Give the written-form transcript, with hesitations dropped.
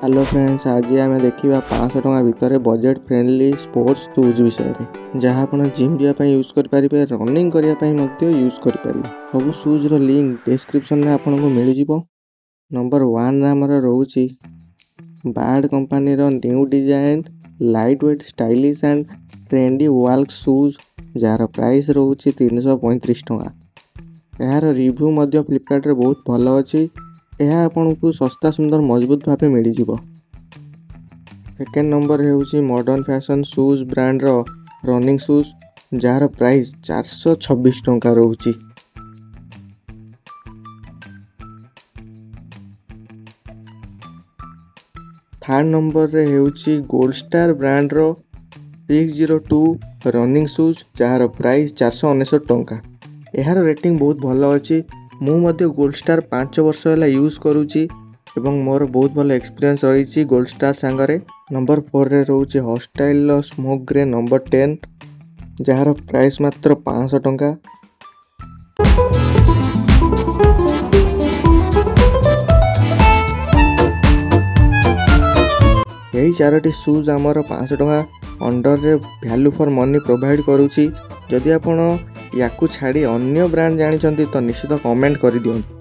Hello friends, आज आम देखा 500 टଙ୍କା भितर बजेट फ्रेंडली स्पोर्ट्स शूज विषय में जहाँ आप जिम जावाई यूज करेंगे, रनिंग करने यूज करेंगे। सब शूज लिंक डिस्क्रिप्शन में आपको मिल जाव। नंबर 1 आमर रोचे बार्ड company new design lightweight stylish and trendy walk shoes जार प्राइस रोचे 335 टଙ୍କା। यार रिव्यू फ्लिपकार्ट बहुत भल अच्छी। यह आपन को सस्ता सुंदर मजबूत भाव मिल जाव। सेकेंड नंबर है modern fashion shoes brand running shoes जार प्राइस 426 टଙ୍କା रोची। थर्ड नंबर रे है gold star brand 602 running shoes जार प्राइस 469 टଙ୍କା। यार रेटिंग बहुत भल अच्छी। मुझे गोल्ड स्टार 5 वर्ष है यूज करुच्ची एवं मोर बहुत भल एक्सपीरियंस रही गोल्ड स्टार सांगरे। नंबर 4 रे रोचे hostile smoke grey number 10 jar price मात्र 500 टଙ୍କା। यही 4टी शूज आमर 500 टଙ୍କା अंडर रे वैल्यू फॉर मनी प्रोवाइड करुच्ची। जदि आपण या छाड़ी अन्य ब्रांड जानी तो निश्चित कमेंट कर दियंतु।